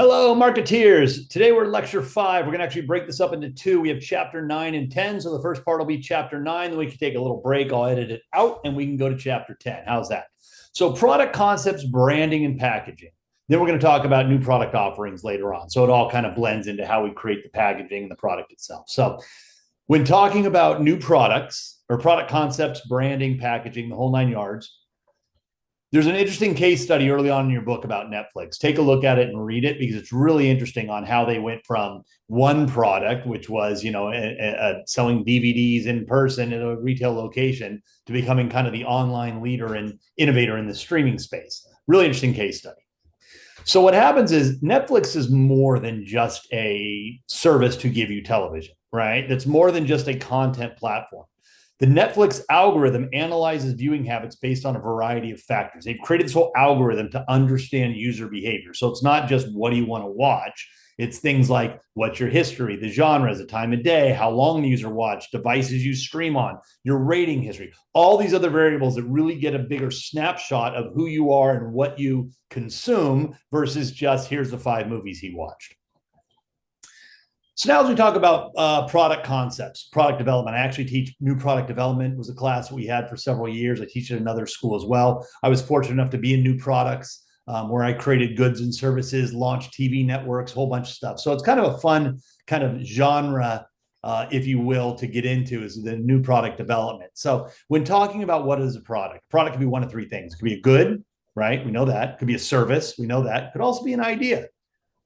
Hello, marketeers. Today we're lecture 5. We're going to actually break this up into two. We have chapter 9 and 10. So the first part will be chapter 9. Then we can take a little break. I'll edit it out and we can go to chapter 10. How's that? So product concepts, branding, and packaging. Then we're going to talk about new product offerings later on. So it all kind of blends into how we create the packaging and the product itself. So when talking about new products or product concepts, branding, packaging, the whole nine yards, there's an interesting case study early on in your book about Netflix. Take a look at it and read it because it's really interesting on how they went from one product, which was, selling DVDs in person at a retail location, to becoming kind of the online leader and innovator in the streaming space. Really interesting case study. So what happens is Netflix is more than just a service to give you television, right? That's more than just a content platform. The Netflix algorithm analyzes viewing habits based on a variety of factors. They've created this whole algorithm to understand user behavior. So it's not just what do you want to watch? It's things like what's your history, the genres, the time of day, how long the user watched, devices you stream on, your rating history, all these other variables that really get a bigger snapshot of who you are and what you consume versus just here's the 5 movies he watched. So now as we talk about product concepts, product development, I actually teach new product development. It was a class we had for several years. I teach at another school as well. I was fortunate enough to be in new products where I created goods and services, launched TV networks, a whole bunch of stuff. So it's kind of a fun kind of genre, if you will, to get into is the new product development. So when talking about what is a product could be one of 3 things. It could be a good, right? We know that. It could be a service. We know that. It could also be an idea.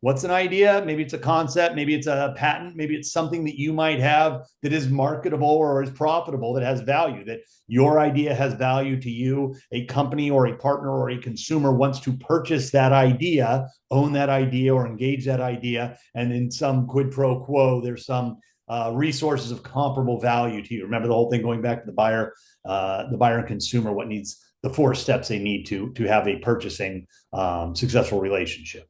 What's an idea? Maybe it's a concept, maybe it's a patent, maybe it's something that you might have that is marketable or is profitable, that has value, that your idea has value to you. A company or a partner or a consumer wants to purchase that idea, own that idea, or engage that idea. And in some quid pro quo, there's some resources of comparable value to you. Remember the whole thing going back to the buyer and consumer, what needs the 4 steps they need to have a purchasing successful relationship.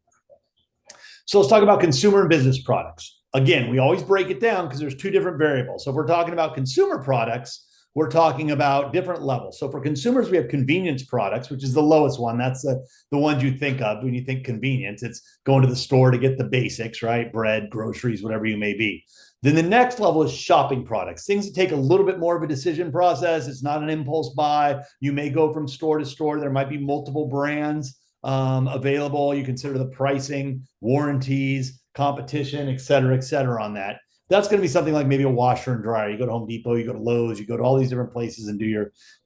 So let's talk about consumer and business products. Again, we always break it down because there's 2 different variables. So if we're talking about consumer products, we're talking about different levels. So for consumers, we have convenience products, which is the lowest one. That's the ones you think of when you think convenience. It's going to the store to get the basics, right? Bread, groceries, whatever you may be. Then the next level is shopping products, things that take a little bit more of a decision process. It's not an impulse buy. You may go from store to store. There might be multiple brands available. You consider the pricing, warranties, competition, et cetera on that. That's going to be something like maybe a washer and dryer. You go to Home Depot, you go to Lowe's, you go to all these different places and do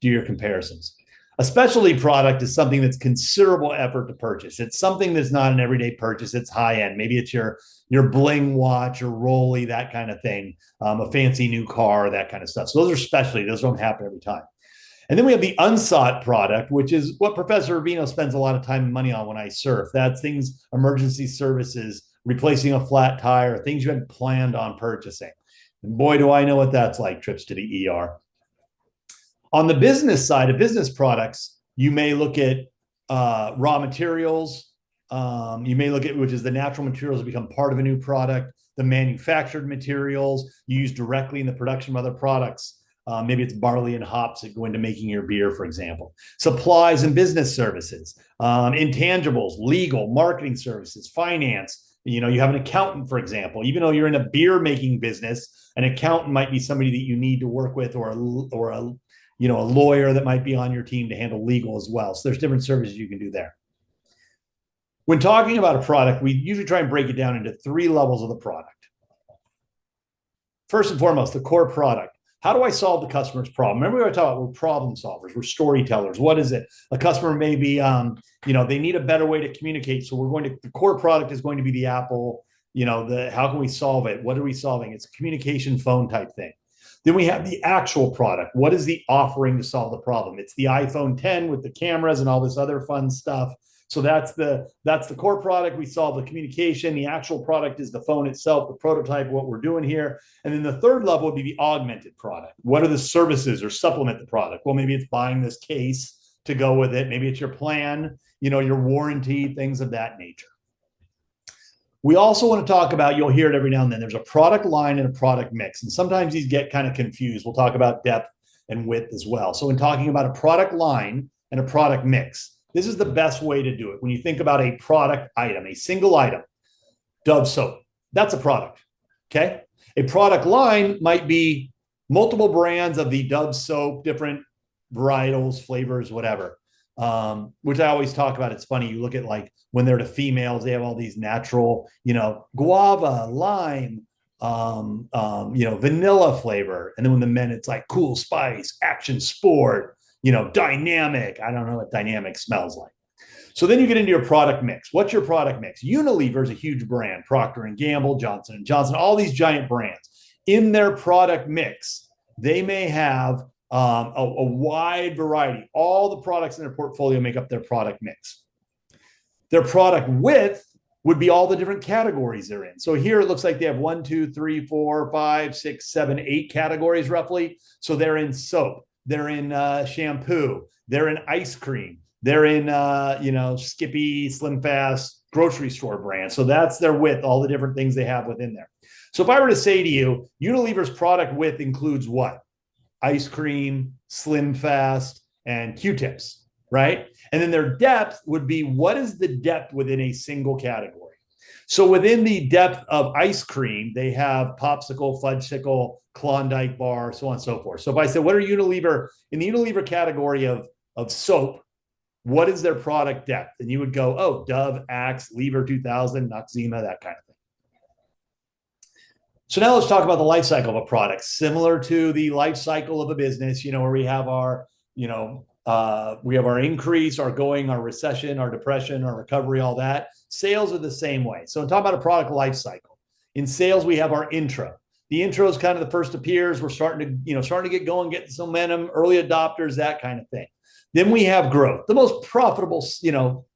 your comparisons. A specialty product is something that's considerable effort to purchase. It's something that's not an everyday purchase. It's high end. Maybe it's your bling watch or Rolly, that kind of thing, a fancy new car, that kind of stuff. So those are specialty. Those don't happen every time. And then we have the unsought product, which is what Professor Urbino spends a lot of time and money on when I surf. That's things, emergency services, replacing a flat tire, things you had planned on purchasing. And boy, do I know what that's like, trips to the ER. On the business side of business products, you may look at raw materials. You may look at, which is the natural materials that become part of a new product, the manufactured materials you use directly in the production of other products. Maybe it's barley and hops that go into making your beer, for example. Supplies and business services, intangibles, legal, marketing services, finance. You have an accountant, for example. Even though you're in a beer making business, an accountant might be somebody that you need to work with, or a lawyer that might be on your team to handle legal as well. So there's different services you can do there. When talking about a product, we usually try and break it down into 3 levels of the product. First and foremost, the core product. How do I solve the customer's problem? Remember we were talking about we're problem solvers, we're storytellers. What is it? A customer may be, they need a better way to communicate. So the core product is going to be the Apple, how can we solve it? What are we solving? It's a communication phone type thing. Then we have the actual product. What is the offering to solve the problem? It's the iPhone 10 with the cameras and all this other fun stuff. So that's the core product. We solve the communication. The actual product is the phone itself, the prototype, what we're doing here. And then the third level would be the augmented product. What are the services or supplement the product? Well, maybe it's buying this case to go with it. Maybe it's your plan, your warranty, things of that nature. We also want to talk about, you'll hear it every now and then, there's a product line and a product mix. And sometimes these get kind of confused. We'll talk about depth and width as well. So when talking about a product line and a product mix, this is the best way to do it. When you think about a product item, a single item, Dove soap. That's a product. Okay. A product line might be multiple brands of the Dove soap, different varietals, flavors, whatever. Which I always talk about. It's funny. You look at like when they're to females, they have all these natural, guava, lime, vanilla flavor. And then when the men, it's like cool spice, action sport, dynamic. I don't know what dynamic smells like. So then you get into your product mix. What's your product mix? Unilever is a huge brand. Procter and Gamble, Johnson and Johnson, all these giant brands. In their product mix, they may have a wide variety. All the products in their portfolio make up their product mix. Their product width would be all the different categories they're in. So here it looks like they have 1, 2, 3, 4, 5, 6, 7, 8 categories roughly. So they're in soap, they're in shampoo, they're in ice cream, they're in Skippy, Slim Fast, grocery store brands. So that's their width, all the different things they have within there. So if I were to say to you, Unilever's product width includes what? Ice cream, Slim Fast, and Q-tips, right? And then their depth would be, what is the depth within a single category? So within the depth of ice cream, they have Popsicle, Fudgesicle, Klondike bar, so on and so forth. So if I said, what are Unilever, in the Unilever category of soap, what is their product depth? And you would go, oh, Dove, Axe, Lever 2000, Noxzema, that kind of thing. So now let's talk about the life cycle of a product, similar to the life cycle of a business, where we have our, we have our increase, our going, our recession, our depression, our recovery, all that. Sales are the same way. So talk about a product life cycle. In sales, we have our intro. The intro is kind of the first appears. We're starting to get going, get some momentum, early adopters, that kind of thing. Then we have growth, the most profitable,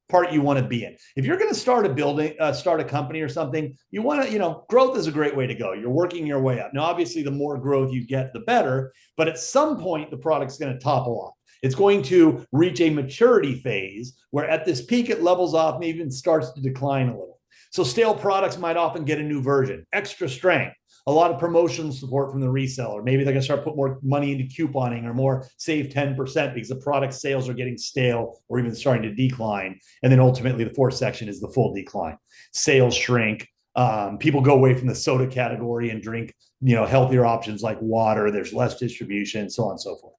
part you want to be in. If you're going to start a company or something, you want to, growth is a great way to go. You're working your way up. Now, obviously, the more growth you get, the better. But at some point, the product's going to topple off. It's going to reach a maturity phase where at this peak, it levels off and even starts to decline a little. So stale products might often get a new version, extra strength, a lot of promotional support from the reseller. Maybe they're going to start put more money into couponing or more save 10% because the product sales are getting stale or even starting to decline. And then ultimately the fourth section is the full decline. Sales shrink. People go away from the soda category and drink, healthier options like water. There's less distribution, so on and so forth.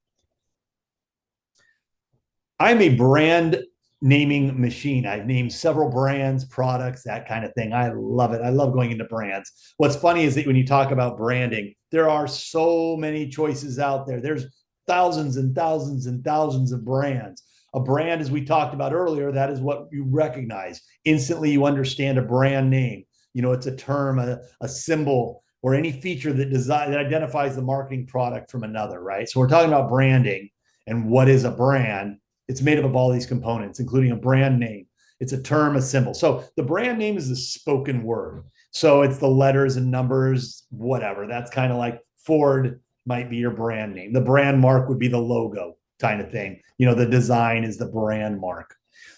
I'm a brand naming machine. I've named several brands, products, that kind of thing. I love it. I love going into brands. What's funny is that when you talk about branding, there are so many choices out there. There's thousands and thousands and thousands of brands. A brand, as we talked about earlier, that is what you recognize. Instantly, you understand a brand name. It's a term, a symbol, or any feature that identifies the marketing product from another, right? So we're talking about branding and what is a brand. It's made up of all these components, including a brand name. It's a term, a symbol. So the brand name is the spoken word. So it's the letters and numbers, whatever. That's kind of like Ford might be your brand name. The brand mark would be the logo kind of thing. The design is the brand mark.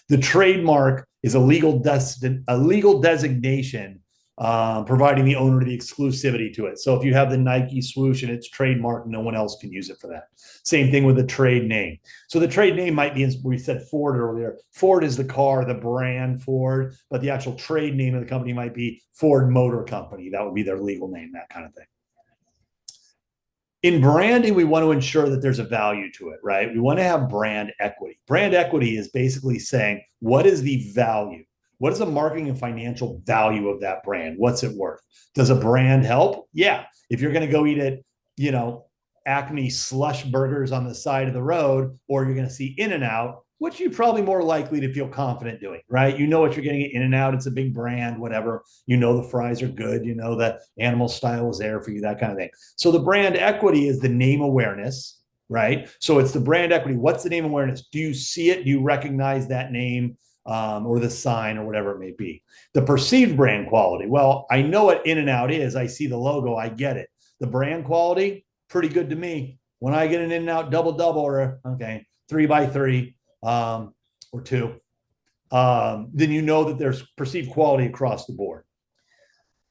The trademark is a legal designation providing the owner the exclusivity to it. So if you have the Nike swoosh and it's trademarked, no one else can use it for that. Same thing with the trade name. So the trade name might be, we said Ford earlier. Ford is the car, the brand Ford, but the actual trade name of the company might be Ford Motor Company. That would be their legal name, that kind of thing. In branding, we want to ensure that there's a value to it, right? We want to have brand equity. Brand equity is basically saying, what is the value? What is the marketing and financial value of that brand? What's it worth? Does a brand help? Yeah. If you're going to go eat at, Acme slush burgers on the side of the road, or you're going to see In-N-Out, which you're probably more likely to feel confident doing, right? You know what you're getting at In-N-Out. It's a big brand, whatever. The fries are good. That animal style is there for you, that kind of thing. So the brand equity is the name awareness, right? So it's the brand equity. What's the name awareness? Do you see it? Do you recognize that name? Or the sign or whatever it may be. The perceived brand quality. Well, I know what In-N-Out is. I see the logo. I get it. The brand quality, pretty good to me. When I get an In-N-Out double or 3x3 or 2, then that there's perceived quality across the board.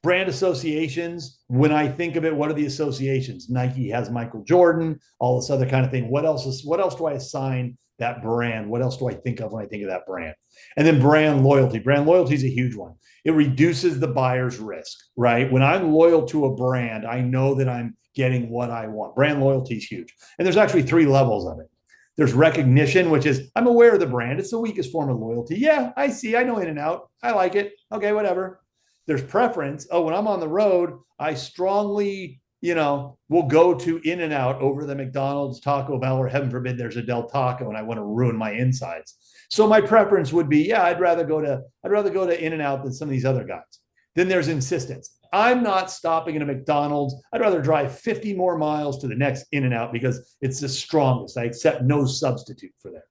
Brand associations, when I think of it, what are the associations? Nike has Michael Jordan, all this other kind of thing. What else do I assign that brand? What else do I think of when I think of that brand? And then brand loyalty. Brand loyalty is a huge one. It reduces the buyer's risk, right? When I'm loyal to a brand, I know that I'm getting what I want. Brand loyalty is huge. And there's actually three levels of it. There's recognition, which is I'm aware of the brand. It's the weakest form of loyalty. Yeah, I see. I know In-N-Out. I like it. Okay, whatever. There's preference. Oh, when I'm on the road, I strongly, will go to In-N-Out over the McDonald's, Taco Bell, or heaven forbid there's a Del Taco and I want to ruin my insides. So my preference would be, yeah, I'd rather go to In-N-Out than some of these other guys. Then there's insistence. I'm not stopping at a McDonald's. I'd rather drive 50 more miles to the next In-N-Out because it's the strongest. I accept no substitute for that.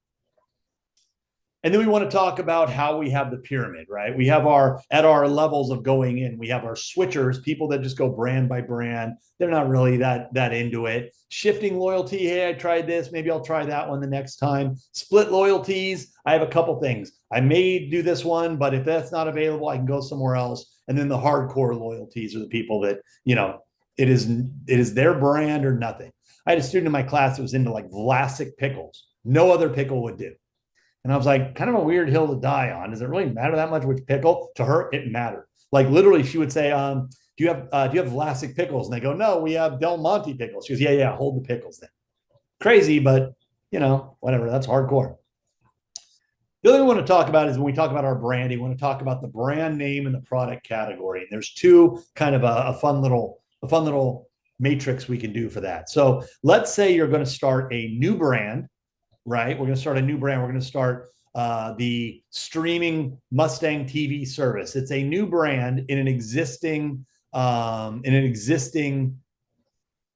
And then we want to talk about how we have the pyramid, right? We have at our levels of going in, we have our switchers, people that just go brand by brand. They're not really that into it. Shifting loyalty. Hey, I tried this. Maybe I'll try that one the next time. Split loyalties. I have a couple things. I may do this one, but if that's not available, I can go somewhere else. And then the hardcore loyalties are the people that, it is their brand or nothing. I had a student in my class that was into like Vlasic pickles. No other pickle would do. And I was like, kind of a weird hill to die on. Does it really matter that much which pickle? To her, it mattered. Like literally, she would say, do you have Vlasic pickles? And they go, no, we have Del Monte pickles. She goes, yeah, hold the pickles then. Crazy, but whatever. That's hardcore. The other thing we want to talk about is when we talk about our branding, we want to talk about the brand name and the product category. And there's two kind of a fun little matrix we can do for that. So let's say you're going to start a new brand. Right? We're going to start a new brand. We're going to start the streaming Mustang TV service. It's a new brand in an existing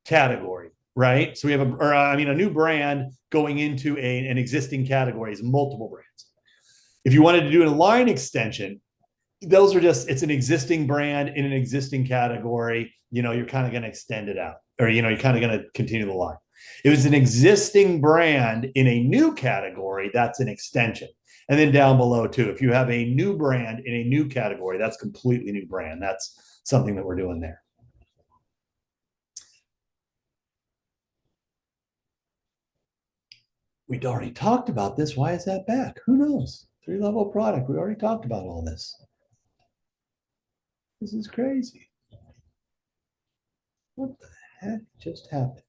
category, right? So we have a new brand going into an existing category is multiple brands. If you wanted to do a line extension, those are it's an existing brand in an existing category. You're kind of going to extend it out, or you're kind of going to continue the line. It was an existing brand in a new category. That's an extension. And then down below too, if you have a new brand in a new category, that's completely new brand. That's something that we're doing there. We'd already talked about this. Why is that back? Who knows? 3-level product. We already talked about all this. This is crazy. What the heck just happened?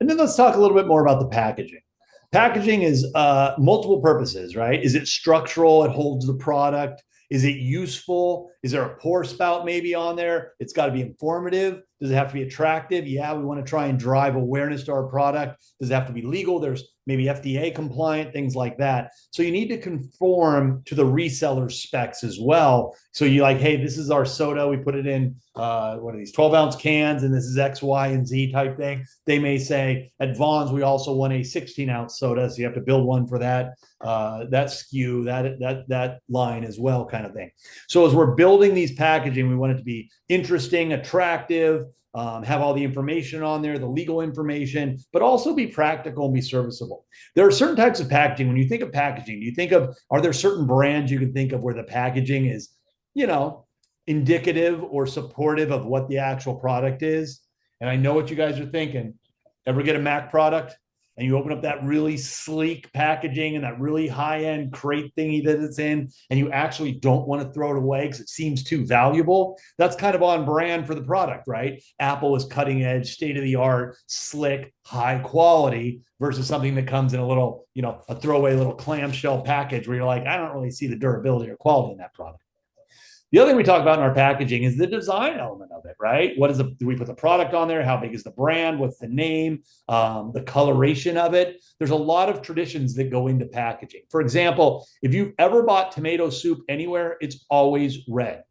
And then let's talk a little bit more about the packaging. Packaging is multiple purposes, right? Is it structural? It holds the product. Is it useful? Is there a pour spout maybe on there? It's got to be informative. Does it have to be attractive? Yeah, we want to try and drive awareness to our product. Does it have to be legal? There's maybe FDA compliant, things like that. So you need to conform to the reseller specs as well. So you like, hey, this is our soda. We put it in, what are these 12-ounce cans, and this is X, Y, and Z type thing. They may say at Vons, we also want a 16-ounce soda. So you have to build one for that SKU, that line as well, kind of thing. So as we're building these packaging, we want it to be interesting, attractive, have all the information on there, the legal information, but also be practical and be serviceable. There are certain types of packaging. When you think of packaging, are there certain brands you can think of where the packaging is, indicative or supportive of what the actual product is? And I know what you guys are thinking. Ever get a Mac product and you open up that really sleek packaging and that really high-end crate thingy that it's in, and you actually don't want to throw it away because it seems too valuable? That's kind of on brand for the product, right? Apple is cutting edge, state-of-the-art, slick, high quality versus something that comes in a little, a throwaway little clamshell package where you're like, I don't really see the durability or quality in that product. The other thing we talk about in our packaging is the design element of it, right? What is the, do we put the product on there? How big is the brand? What's the name? The coloration of it. There's a lot of traditions that go into packaging. For example, if you've ever bought tomato soup anywhere, it's always red.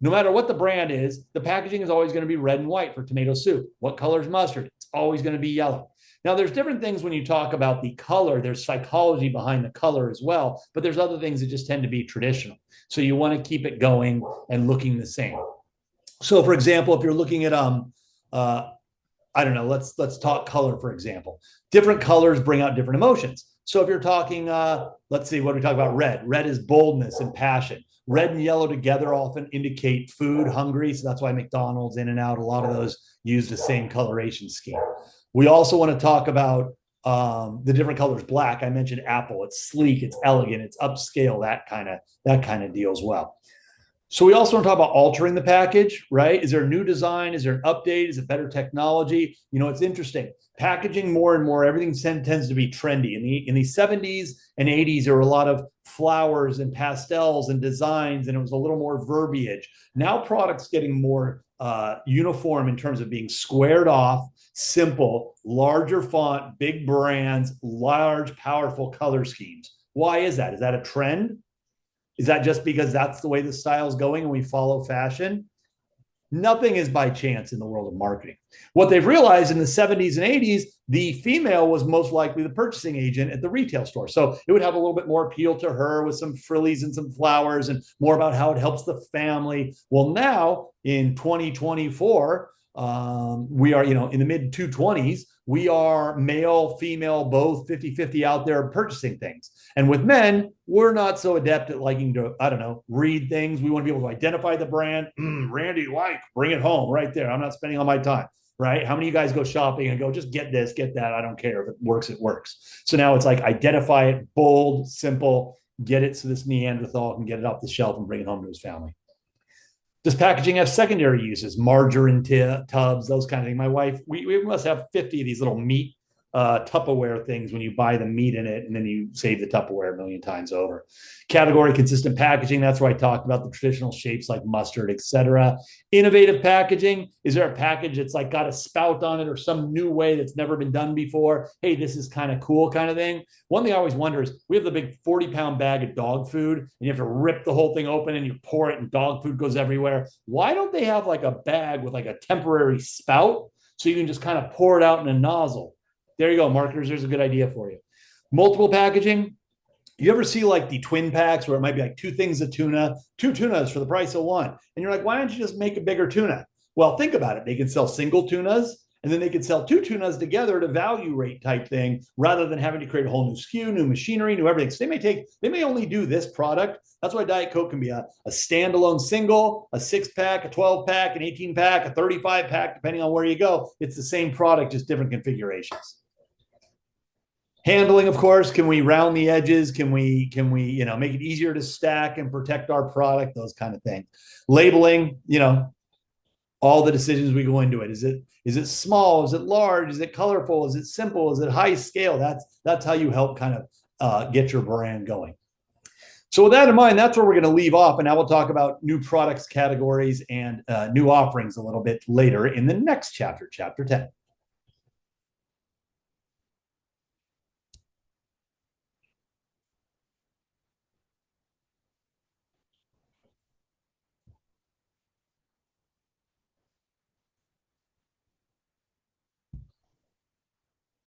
No matter what the brand is, the packaging is always going to be red and white for tomato soup. What color is mustard? It's always going to be yellow. Now, there's different things when you talk about the color. There's psychology behind the color as well, but there's other things that just tend to be traditional. So you want to keep it going and looking the same. So, for example, if you're looking at I don't know, let's talk color, for example. Different colors bring out different emotions. So if you're talking, let's see, what do we talk about? Red. Red is boldness and passion. Red and yellow together often indicate food, hungry. So that's why McDonald's, In-N-Out, a lot of those use the same coloration scheme. We also want to talk about the different colors. Black, I mentioned apple. It's sleek, it's elegant, it's upscale, that kind of deal as well. So we also want to talk about altering the package, right? Is there a new design? Is there an update? Is it better technology? You know, it's interesting. Packaging more and more, everything tends to be trendy. In the 70s and 80s, there were a lot of flowers and pastels and designs, and it was a little more verbiage. Now products getting more uniform in terms of being squared off, simple, larger font, big brands, large, powerful color schemes. Why is that? Is that a trend? Is that just because that's the way the style is going and we follow fashion? Nothing is by chance in the world of marketing. What they've realized in the 70s and 80s, the female was most likely the purchasing agent at the retail store. So it would have a little bit more appeal to her with some frillies and some flowers and more about how it helps the family. Well, now in 2024, we are, in the mid 220s, we are male, female, both 50-50 out there purchasing things. And with men, we're not so adept at liking to, I don't know, read things. We want to be able to identify the brand. Randy, like, bring it home right there. I'm not spending all my time, right? How many of you guys go shopping and go, just get this, get that. I don't care. If it works, it works. So now it's like identify it, bold, simple, get it so this Neanderthal can get it off the shelf and bring it home to his family. Does packaging have secondary uses? Margarine tubs, those kind of things. My wife, we must have 50 of these little meat Tupperware things when you buy the meat in it and then you save the Tupperware a million times over. Category consistent packaging. That's where I talked about the traditional shapes like mustard, etc. Innovative packaging. Is there a package that's like got a spout on it or some new way that's never been done before? Hey, this is kind of cool kind of thing. One thing I always wonder is we have the big 40-pound bag of dog food and you have to rip the whole thing open and you pour it and dog food goes everywhere. Why don't they have like a bag with like a temporary spout so you can just kind of pour it out in a nozzle? There you go, marketers. There's a good idea for you. Multiple packaging. You ever see like the twin packs where it might be like two things of tuna, two tunas for the price of one? And you're like, why don't you just make a bigger tuna? Well, think about it. They can sell single tunas and then they could sell two tunas together at a value rate type thing rather than having to create a whole new SKU, new machinery, new everything. So they may only do this product. That's why Diet Coke can be a standalone single, a 6-pack, a 12-pack, an 18-pack, a 35-pack, depending on where you go. It's the same product, just different configurations. Handling, of course, can we round the edges? Can we make it easier to stack and protect our product? Those kind of things. Labeling, all the decisions we go into it. Is it small? Is it large? Is it colorful? Is it simple? Is it high scale? That's how you help kind of get your brand going. So with that in mind, that's where we're going to leave off. And now we'll talk about new products categories and new offerings a little bit later in the next chapter, chapter 10.